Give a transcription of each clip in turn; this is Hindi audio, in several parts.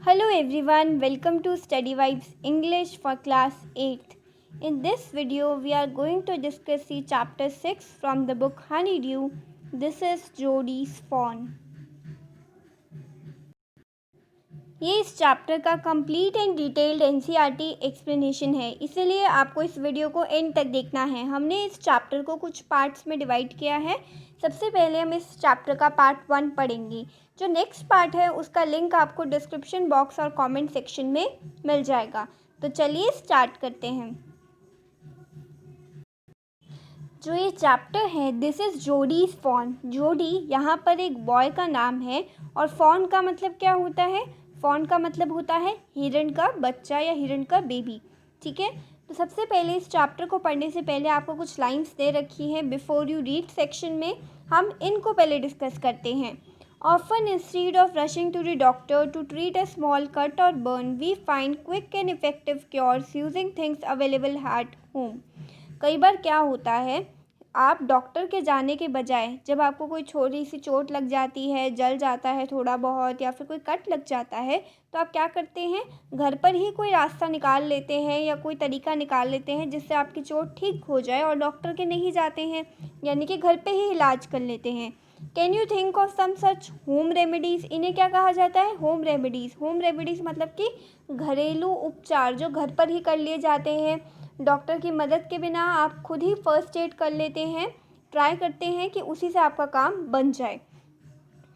Hello everyone, welcome to Study Vibes English for class 8th. In this video, we are going to discuss the chapter 6 from the book Honeydew. This is Jodie's Fawn. ये इस चैप्टर का complete and detailed NCERT explanation है, इसीलिए आपको इस वीडियो को एंड तक देखना है। हमने इस चैप्टर को कुछ पार्ट्स में डिवाइड किया है। सबसे पहले हम इस चैप्टर का पार्ट 1 पढ़ेंगे। जो नेक्स्ट पार्ट है उसका लिंक आपको डिस्क्रिप्शन बॉक्स और कमेंट सेक्शन में मिल जाएगा। तो चलिए स्टार्ट करते हैं। जो ये चैप्टर है दिस इज़ जोडीज़ फॉन। जोडी यहाँ पर एक बॉय का नाम है और फॉन का मतलब क्या होता है? फॉन का मतलब होता है हिरण का बच्चा या हिरण का बेबी। ठीक है, तो सबसे पहले इस चैप्टर को पढ़ने से पहले आपको कुछ लाइंस दे रखी हैं बिफोर यू रीड सेक्शन में। हम इनको पहले डिस्कस करते हैं। Often instead of rushing to the doctor to treat a small cut or burn, we find quick and effective cures using things available at home. कई बार क्या होता है, आप डॉक्टर के जाने के बजाय जब आपको कोई छोटी सी चोट लग जाती है, जल जाता है थोड़ा बहुत या फिर कोई कट लग जाता है, तो आप क्या करते हैं, घर पर ही कोई रास्ता निकाल लेते हैं या कोई तरीका निकाल लेते हैं जिससे आपकी चोट ठीक हो जाए और डॉक्टर के नहीं जाते हैं, यानी कि घर पे ही इलाज कर लेते हैं। Can you think of some such home remedies? इन्हें क्या कहा जाता है? Home remedies. होम रेमेडीज़ मतलब कि घरेलू उपचार जो घर पर ही कर लिए जाते हैं, डॉक्टर की मदद के बिना आप खुद ही फर्स्ट एड कर लेते हैं, ट्राई करते हैं कि उसी से आपका काम बन जाए।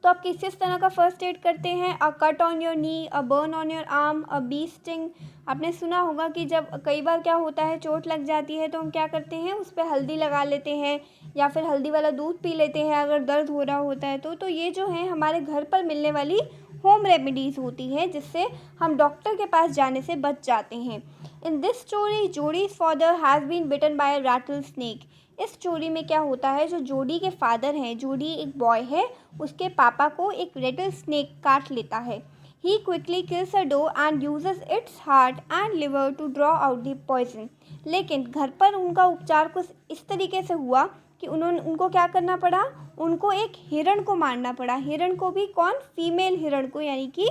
तो आप किस तरह का फर्स्ट एड करते हैं? A cut on your knee, a burn on your arm, a bee sting. आपने सुना होगा कि जब कई बार क्या होता है, चोट लग जाती है तो हम क्या करते हैं, उस पर हल्दी लगा लेते हैं या फिर हल्दी वाला दूध पी लेते हैं अगर दर्द हो रहा होता है तो ये जो है हमारे घर पर मिलने वाली होम रेमेडीज़ होती है जिससे हम डॉक्टर के पास जाने से बच जाते हैं। In this story Jody's father has been bitten by a rattlesnake. इस स्टोरी में क्या होता है, जो जोडी के फादर हैं, जोडी एक बॉय है, उसके पापा को एक रेटल स्नेक काट लेता है। He quickly kills a doe and uses its heart and liver to draw out the poison. लेकिन घर पर उनका उपचार कुछ इस तरीके से हुआ कि उनको क्या करना पड़ा, उनको एक हिरण को मारना पड़ा। हिरण को भी कौन? फीमेल हिरण को, यानी कि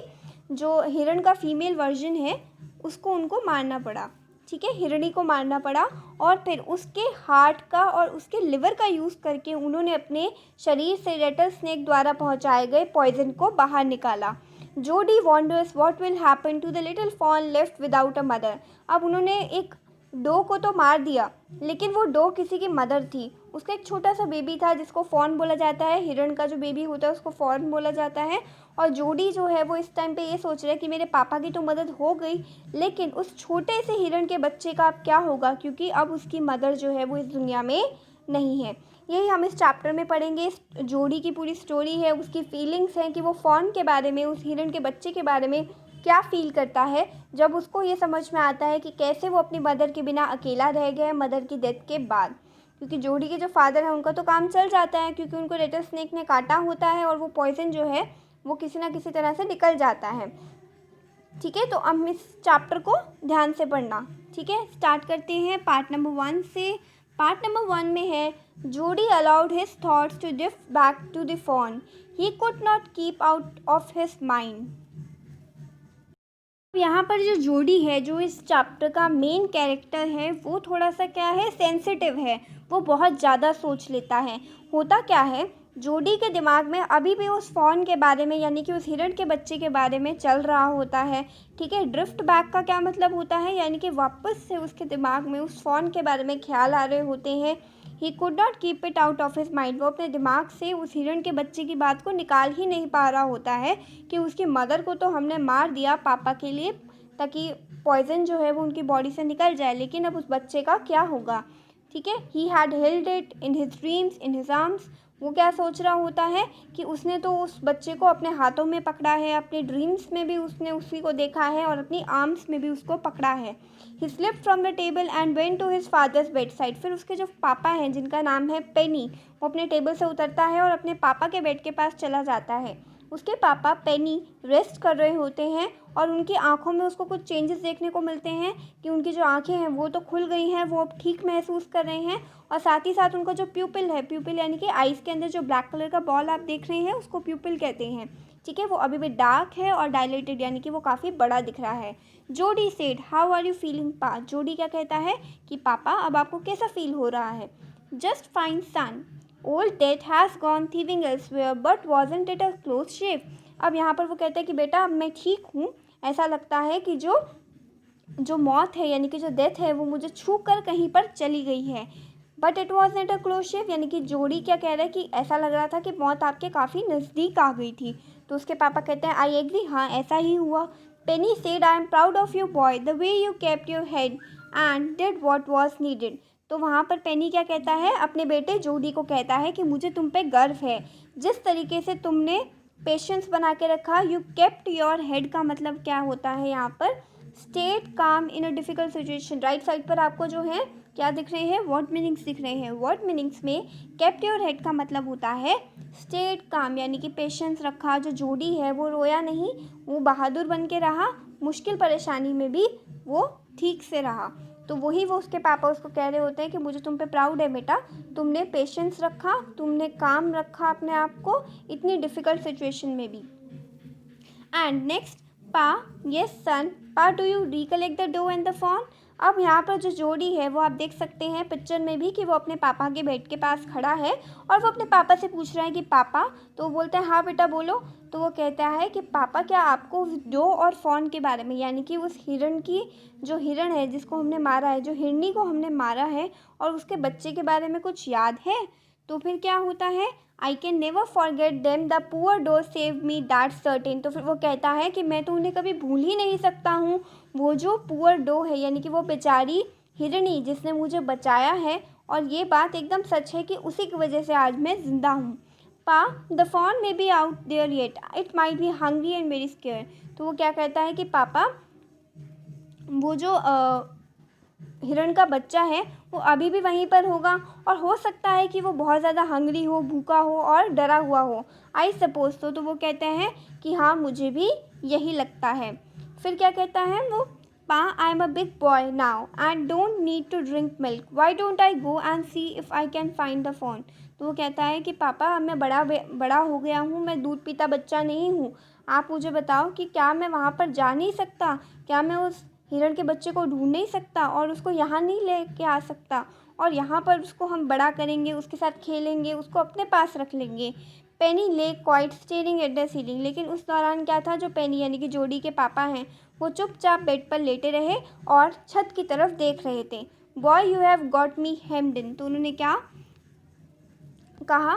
जो हिरण का फीमेल वर्जन है उसको उनको मारना पड़ा। ठीक है, हिरणी को मारना पड़ा और फिर उसके हार्ट का और उसके लिवर का यूज़ करके उन्होंने अपने शरीर से रेटल स्नेक द्वारा पहुंचाए गए पॉइजन को बाहर निकाला। Jody wonders what will happen to the little fawn left without a mother. अब उन्होंने एक डो को तो मार दिया, लेकिन वो डो किसी की मदर थी। उसका एक छोटा सा बेबी था जिसको फॉन बोला जाता है। हिरण का जो बेबी होता है उसको फॉन बोला जाता है। और जोडी जो है वो इस टाइम पे ये सोच रहा है कि मेरे पापा की तो मदद हो गई, लेकिन उस छोटे से हिरण के बच्चे का अब क्या होगा, क्योंकि अब उसकी मदर जो है वो इस दुनिया में नहीं है। यही हम इस चैप्टर में पढ़ेंगे। इस जोडी की पूरी स्टोरी है, उसकी फीलिंग्स हैं कि वो फॉन के बारे में, उस हिरण के बच्चे के बारे में क्या फ़ील करता है जब उसको ये समझ में आता है कि कैसे वो अपनी मदर के बिना अकेला रह गया है मदर की डेथ के बाद। क्योंकि जोडी के जो फादर हैं उनका तो काम चल जाता है क्योंकि उनको रेटल स्नेक ने काटा होता है और वो पॉइजन जो है वो किसी ना किसी तरह से निकल जाता है। ठीक है, तो अब इस चैप्टर को ध्यान से पढ़ना। ठीक है, स्टार्ट करते हैं पार्ट नंबर 1 से। पार्ट नंबर 1 में है Jody allowed his thoughts to drift back to the fawn. He could not keep out of his mind. यहाँ पर जो जोडी है, जो इस चैप्टर का मेन कैरेक्टर है, वो थोड़ा सा क्या है, सेंसिटिव है। वो बहुत ज़्यादा सोच लेता है। होता क्या है, जोडी के दिमाग में अभी भी उस फॉन के बारे में, यानी कि उस हिरण के बच्चे के बारे में चल रहा होता है। ठीक है, ड्रिफ्ट बैक का क्या मतलब होता है, यानी कि वापस से उसके दिमाग में उस फॉन के बारे में ख्याल आ रहे होते हैं। ही could not keep it out of his mind. वो अपने दिमाग से उस हिरण के बच्चे की बात को निकाल ही नहीं पा रहा होता है कि उसकी मदर को तो हमने मार दिया पापा के लिए ताकि पॉइजन जो है वो उनकी बॉडी से निकल जाए, लेकिन अब उस बच्चे का क्या होगा। ठीक है, he had held it in his dreams in his arms. वो क्या सोच रहा होता है कि उसने तो उस बच्चे को अपने हाथों में पकड़ा है, अपने ड्रीम्स में भी उसने उसी को देखा है और अपनी आर्म्स में भी उसको पकड़ा है। He slipped from the table and went to his father's bed side. फिर उसके जो पापा हैं जिनका नाम है पेनी, वो अपने टेबल से उतरता है और अपने पापा के बेड के पास चला जाता है। उसके पापा पेनी रेस्ट कर रहे होते हैं और उनकी आंखों में उसको कुछ चेंजेस देखने को मिलते हैं कि उनकी जो आंखें हैं वो तो खुल गई हैं, वो अब ठीक महसूस कर रहे हैं। और साथ ही साथ उनका जो प्यूपिल है, प्यूपिल यानी कि आइज़ के अंदर जो ब्लैक कलर का बॉल आप देख रहे हैं उसको प्यूपिल कहते हैं। ठीक है, वो अभी भी डार्क है और डायलेटेड यानी कि वो काफ़ी बड़ा दिख रहा है। Jody said how are you feeling pa, Jody क्या कहता है कि पापा अब आपको कैसा फील हो रहा है। Just fine son, old death has gone thieving elsewhere but wasn't it a close shave. अब यहाँ पर वो कहता है कि बेटा अब मैं ठीक हूँ, ऐसा लगता है कि जो मौत है यानी कि जो डेथ है वो मुझे छू कर कहीं पर चली गई है। But it was not a close shave, यानी कि जोड़ी क्या कह रहा है कि ऐसा लग रहा था कि मौत आपके काफ़ी नज़दीक आ गई थी। तो उसके पापा कहते हैं आई एग्री, हाँ ऐसा ही हुआ। Penny said I am proud of you boy, the way you kept your head and did what was needed. तो वहाँ पर पेनी क्या कहता है, अपने बेटे जोडी को कहता है कि मुझे तुम पे गर्व है, जिस तरीके से तुमने पेशेंस बना के रखा। यू केप्ट योर हेड का मतलब क्या होता है यहाँ पर, stayed calm in a difficult situation. Right side पर आपको जो है क्या दिख रहे हैं, वर्ड मीनिंग्स दिख रहे हैं। वर्ड मीनिंग्स में केप्ट योर हेड का मतलब होता है स्टेट काम, यानी कि पेशेंस रखा। जो जोडी है वो रोया नहीं, वो बहादुर बन के रहा, मुश्किल परेशानी में भी वो ठीक से रहा। तो वही वो उसके पापा उसको कह रहे होते हैं कि मुझे तुम पे प्राउड है बेटा, तुमने पेशेंस रखा, तुमने काम रखा अपने आप को इतनी डिफ़िकल्ट सिचुएशन में भी। And next, pa yes son, pa do you recollect the doe and the fawn. अब यहाँ पर जो जोड़ी है वो आप देख सकते हैं पिक्चर में भी कि वो अपने पापा के बेड के पास खड़ा है और वो अपने पापा से पूछ रहा है कि पापा, तो वो बोलते हैं हाँ बेटा बोलो। तो वो कहता है कि पापा क्या आपको उस डो और फॉन के बारे में, यानी कि उस हिरण की, जो हिरण है जिसको हमने मारा है, जो हिरनी को हमने मारा है और उसके बच्चे के बारे में कुछ याद है। तो फिर क्या होता है, I can never forget them, the poor doe save me that certain. तो फिर वो कहता है कि मैं तो उन्हें कभी भूल ही नहीं सकता हूँ, वो जो पुअर डो है यानी कि वो बेचारी हिरनी जिसने मुझे बचाया है, और ये बात एकदम सच है कि उसी की वजह से आज मैं ज़िंदा हूँ। Pa the fawn may be out there yet, it might be hungry and very scare. तो वो क्या कहता है कि पापा वो जो हिरण का बच्चा है वो अभी भी वहीं पर होगा और हो सकता है कि वो बहुत ज़्यादा हंग्री हो, भूखा हो और डरा हुआ हो, आई सपोज। तो वो कहते हैं कि हाँ मुझे भी यही लगता है। फिर क्या कहता है वो, pa I am a big boy now and don't need to drink milk, why don't I go and see if I can find the fawn. तो वो कहता है कि पापा अब मैं बड़ा हो गया हूँ, मैं दूध पीता बच्चा नहीं हूँ, आप मुझे बताओ कि क्या मैं वहाँ पर जा नहीं सकता, क्या मैं उस हिरण के बच्चे को ढूंढ नहीं सकता और उसको यहाँ नहीं लेके आ सकता, और यहाँ पर उसको हम बड़ा करेंगे, उसके साथ खेलेंगे, उसको अपने पास रख लेंगे। पेनी ले quite staring at the ceiling, लेकिन उस दौरान क्या था, जो पेनी यानी कि जोडी के पापा हैं वो चुपचाप बेड पर लेटे रहे और छत की तरफ देख रहे थे। Boy you have got me hemmed in, तो उन्होंने क्या कहा,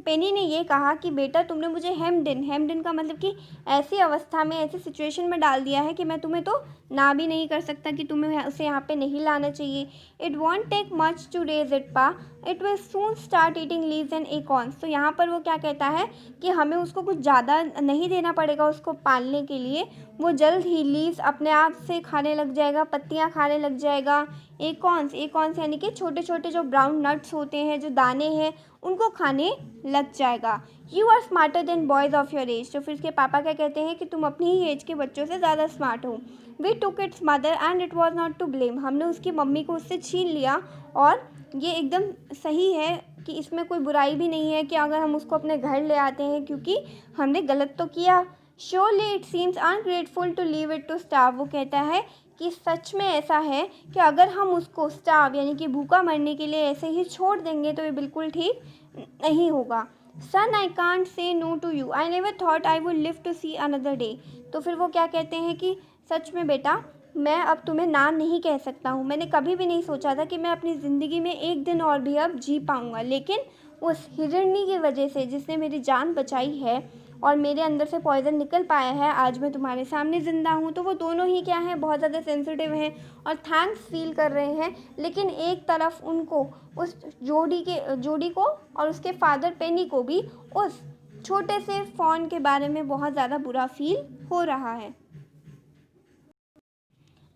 पेनी ने ये कहा कि बेटा तुमने मुझे हेम्ड इन का मतलब कि ऐसी अवस्था में, ऐसी सिचुएशन में डाल दिया है कि मैं तुम्हें तो ना भी नहीं कर सकता कि तुम्हें उसे यहाँ पे नहीं लाना चाहिए। It won't take much to raise it Pa, it will soon start eating leaves and acorns. तो यहाँ पर वो क्या कहता है कि हमें उसको कुछ ज़्यादा नहीं देना पड़ेगा उसको पालने के लिए, वो जल्द ही लीव्स अपने आप से खाने लग जाएगा, पत्तियाँ खाने लग जाएगा। एकॉर्न्स यानी कि छोटे छोटे जो ब्राउन नट्स होते हैं, जो दाने हैं, उनको खाने लग जाएगा। You are smarter than boys of your age. तो फिर उसके पापा क्या कहते हैं कि तुम अपनी ही एज के बच्चों से ज़्यादा स्मार्ट हो। We took its mother and it was not to blame, हमने उसकी मम्मी को उससे छीन लिया और ये एकदम सही है कि इसमें कोई बुराई भी नहीं है कि अगर हम उसको अपने घर ले आते हैं, क्योंकि हमने गलत तो किया। Surely it seems ungrateful to leave it to starve, वो कहता है कि सच में ऐसा है कि अगर हम उसको स्टार्व यानी कि भूखा मरने के लिए ऐसे ही छोड़ देंगे तो ये बिल्कुल ठीक नहीं होगा। Son I can't say no to you, I never thought I would live to see another day. तो फिर वो क्या कहते हैं कि सच में बेटा मैं अब तुम्हें ना नहीं कह सकता हूँ, मैंने कभी भी नहीं सोचा था कि मैं अपनी ज़िंदगी में एक दिन और भी अब जी पाऊँगा, लेकिन उस हिरणी की वजह से जिसने मेरी जान बचाई है और मेरे अंदर से पॉइज़न निकल पाया है, आज मैं तुम्हारे सामने ज़िंदा हूँ। तो वो दोनों ही क्या हैं, बहुत ज़्यादा सेंसिटिव हैं और थैंक्स फील कर रहे हैं, लेकिन एक तरफ उनको उस जोड़ी को और उसके फादर पेनी को भी उस छोटे से फ़ॉन के बारे में बहुत ज़्यादा बुरा फील हो रहा है।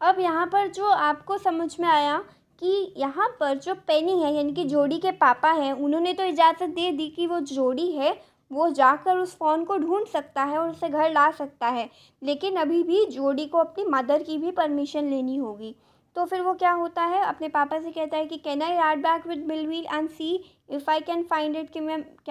अब यहाँ पर जो आपको समझ में आया कि यहाँ पर जो पेनी है यानी कि जोड़ी के पापा हैं, उन्होंने तो इजाज़त दे दी कि वो जोड़ी है वो जाकर उस फ़ोन को ढूंढ सकता है और उसे घर ला सकता है, लेकिन अभी भी जोड़ी को अपनी मदर की भी परमिशन लेनी होगी। तो फिर वो क्या होता है, अपने पापा से कहता है कि can I ride back with mill wheel and see if I can find it, कि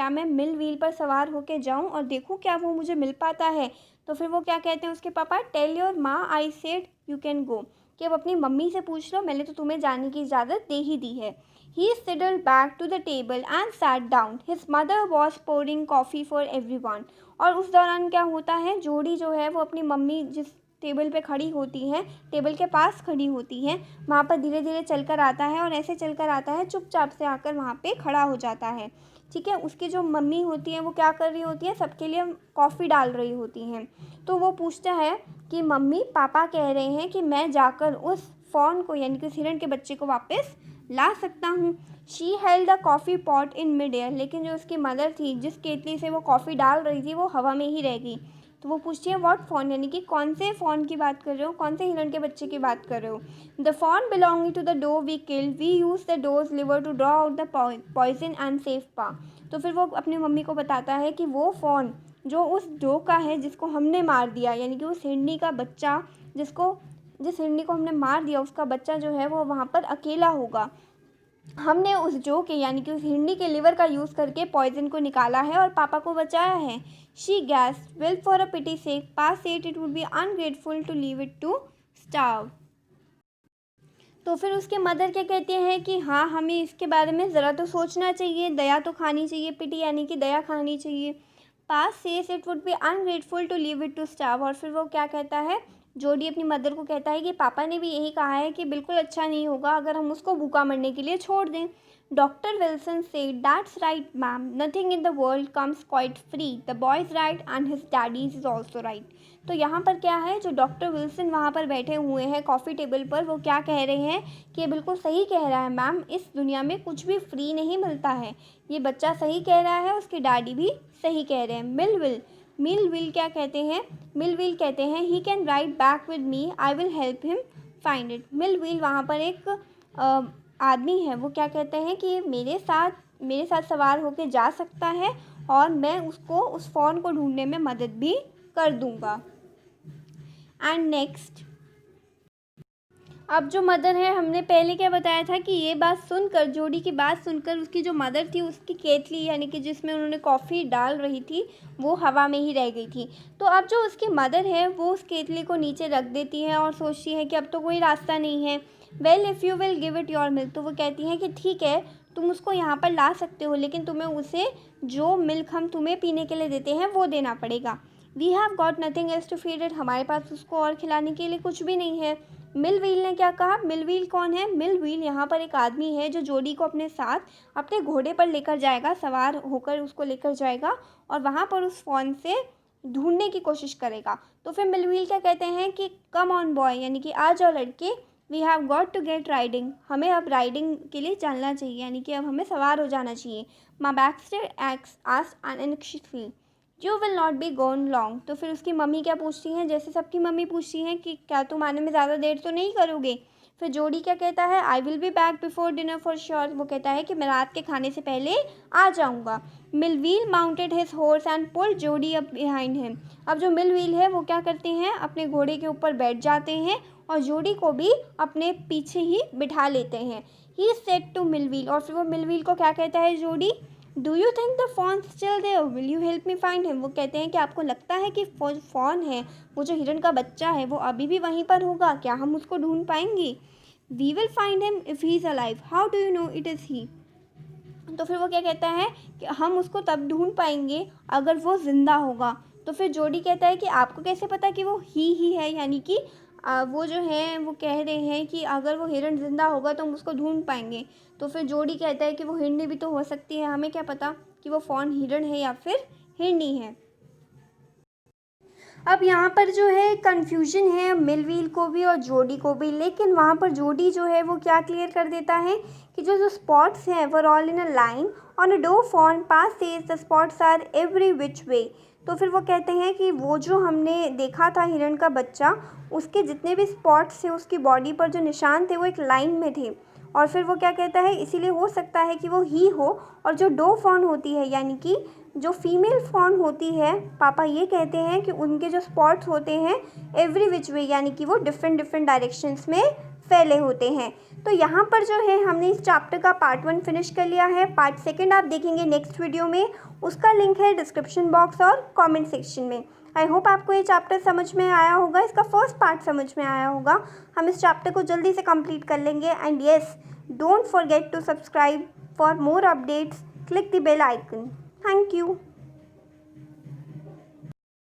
मैं मिल व्हील पर सवार होके जाऊँ और देखूँ क्या वो मुझे मिल पाता है। तो फिर वो क्या कहते हैं उसके पापा, टेल योर माँ I said you can go, कि अब अपनी मम्मी से पूछ लो, मैंने तो तुम्हें जाने की इजाज़त दे ही दी है। He sidled back to the table and sat down. His mother was pouring coffee for everyone. और उस दौरान क्या होता है, जोड़ी जो है वो अपनी मम्मी जिस टेबल पे खड़ी होती हैं, टेबल के पास खड़ी होती हैं, वहाँ पर धीरे धीरे चलकर आता है और ऐसे चलकर आता है चुपचाप से आकर वहाँ पे खड़ा हो जाता है। ठीक है, उसकी जो मम्मी होती है वो क्या कर रही होती है, सबके लिए कॉफ़ी डाल रही होती हैं। तो वो पूछता है कि मम्मी पापा कह रहे हैं कि मैं जाकर उस फ़ॉन को यानी कि उस हिरण के बच्चे को वापस ला सकता हूँ। She held the coffee pot in mid air, लेकिन जो उसकी मदर थी जिस केतली से वो कॉफ़ी डाल रही थी वो हवा में ही रह गई। तो वो पूछती है व्हाट फ़ॉन, यानी कि कौन से फ़ॉन की बात कर रहे हो, कौन से हिरण के बच्चे की बात कर रहे हो। The fawn belonging to the doe we killed, we use the doe's liver to draw out the poison and save Pa. तो फिर वो अपनी मम्मी को बताता है कि वो फ़ॉन जो उस डो का है जिसको हमने मार दिया, यानी कि उस हिरनी का बच्चा जिस हिरनी को हमने मार दिया उसका बच्चा जो है वो वहाँ पर अकेला होगा। हमने उस जो के यानी कि उस हिरनी के लिवर का यूज़ करके पॉइजन को निकाला है और पापा को बचाया है। She gasped, well for a pity sake, Pa said it would be ungrateful to leave it to starve. तो फिर उसके मदर क्या कहते हैं कि हाँ, हमें इसके बारे में ज़रा तो सोचना चाहिए, दया तो खानी चाहिए, पिटी यानी कि दया खानी चाहिए। Pa's says it would be ungrateful to leave it to starve, और फिर वो क्या कहता है, जोडी अपनी मदर को कहता है कि पापा ने भी यही कहा है कि बिल्कुल अच्छा नहीं होगा अगर हम उसको भूखा मरने के लिए छोड़ दें। Doctor Wilson said that's right ma'am, nothing in the world comes quite free, the boy is right and his daddy is also right. तो यहाँ पर क्या है, जो डॉक्टर विल्सन वहाँ पर बैठे हुए हैं कॉफ़ी टेबल पर, वो क्या कह रहे हैं कि ये बिल्कुल सही कह रहा है मैम, इस दुनिया में कुछ भी फ्री नहीं मिलता है। ये बच्चा सही कह रहा है, उसके डैडी भी सही कह रहे हैं। मिल विल क्या कहते हैं, मिल विल कहते हैं he can ride back with me, I will help him find it. Mill will वहाँ पर एक आदमी है, वो क्या कहते हैं कि मेरे साथ सवार होकर जा सकता है और मैं उसको उस फ़ोन को ढूंढने में मदद भी कर दूंगा। एंड नेक्स्ट, अब जो मदर है, हमने पहले क्या बताया था कि ये बात सुनकर, जोडी की बात सुनकर उसकी जो मदर थी उसकी केतली यानी कि जिसमें उन्होंने कॉफ़ी डाल रही थी वो हवा में ही रह गई थी। तो अब जो उसकी मदर है वो उस केतली को नीचे रख देती है और सोचती है कि अब तो कोई रास्ता नहीं है। Well if you will give it your milk, तो वो कहती हैं कि ठीक है तुम उसको यहाँ पर ला सकते हो, लेकिन तुम्हें उसे जो मिल्क हम तुम्हें पीने के लिए देते हैं वो देना पड़ेगा। We have got nothing else to feed it, हमारे पास उसको और खिलाने के लिए कुछ भी नहीं है। मिल व्हील ने क्या कहा, मिल व्हील कौन है, मिल व्हील यहाँ पर एक आदमी है जो जोडी को अपने साथ अपने घोड़े पर लेकर जाएगा, सवार होकर उसको लेकर जाएगा और वहाँ पर उस फ़ोन से ढूंढने की कोशिश करेगा। तो फिर मिल व्हील क्या कहते हैं कि कम ऑन बॉय, यानी कि आ जाओ लड़के, we have got to get riding, हमें अब राइडिंग के लिए चलना चाहिए, यानी कि अब हमें सवार हो जाना चाहिए। Ma Baxter asked unexpectedly, you will not be gone long. तो फिर उसकी मम्मी क्या पूछती हैं, जैसे सबकी मम्मी पूछती हैं कि क्या तुम आने में ज़्यादा देर तो नहीं करोगे। फिर जोडी क्या कहता है, I will be back before dinner for sure, वो कहता है कि मैं रात के खाने से पहले आ जाऊँगा। Millwheel mounted his horse and pulled Jody up behind him. अब जो मिलव्हील है वो क्या करते हैं, अपने घोड़े के ऊपर बैठ जाते हैं और जोडी को भी अपने पीछे ही बिठा लेते हैं। ही सेड टू मिलव्हील, और फिर वो मिलव्हील को क्या कहता है Jody, do you think the fawn still there, will you help me find him. वो कहते हैं कि आपको लगता है कि फ़ोन है, वो जो हिरन का बच्चा है वो अभी भी वहीं पर होगा, क्या हम उसको ढूंढ पाएंगे। We will find him if he is alive, how do you know it is he. तो फिर वो क्या कहता है कि हम उसको तब ढूंढ पाएंगे अगर वो ज़िंदा होगा। तो फिर जोडी कहता है कि आपको कैसे पता कि वो ही है, यानी कि वो जो है वो कह रहे हैं कि अगर वो हिरन ज़िंदा होगा तो हम उसको ढूंढ पाएंगे। तो फिर जोडी कहता है कि वो हिरनी भी तो हो सकती है, हमें क्या पता कि वो फ़ोन हिरन है या फिर हिरनी है। अब यहाँ पर जो है कन्फ्यूजन है मिलव्हील को भी और जोडी को भी, लेकिन वहाँ पर जोडी जो है वो क्या क्लियर कर देता है कि जो जो स्पॉट्स हैं वो all in a line on a doe fawn Pa's says the spots are every which way. तो फिर वो कहते हैं कि वो जो हमने देखा था हिरण का बच्चा, उसके जितने भी स्पॉट्स थे उसकी बॉडी पर जो निशान थे वो एक लाइन में थे। और फिर वो क्या कहता है, इसीलिए हो सकता है कि वो ही हो। और जो डो फॉन होती है यानी कि जो फीमेल फॉन होती है, पापा ये कहते हैं कि उनके जो स्पॉट्स होते हैं एवरी विच वे, यानी कि वो डिफरेंट डायरेक्शंस में फैले होते हैं। तो यहाँ पर जो है हमने इस चैप्टर का पार्ट 1 फिनिश कर लिया है। पार्ट 2 आप देखेंगे नेक्स्ट वीडियो में, उसका लिंक है डिस्क्रिप्शन बॉक्स और कमेंट सेक्शन में। आई होप आपको ये चैप्टर समझ में आया होगा, इसका फर्स्ट पार्ट समझ में आया होगा। हम इस चैप्टर को जल्दी से कंप्लीट कर लेंगे। And yes, don't forget to subscribe for more updates, click the bell icon. Thank you.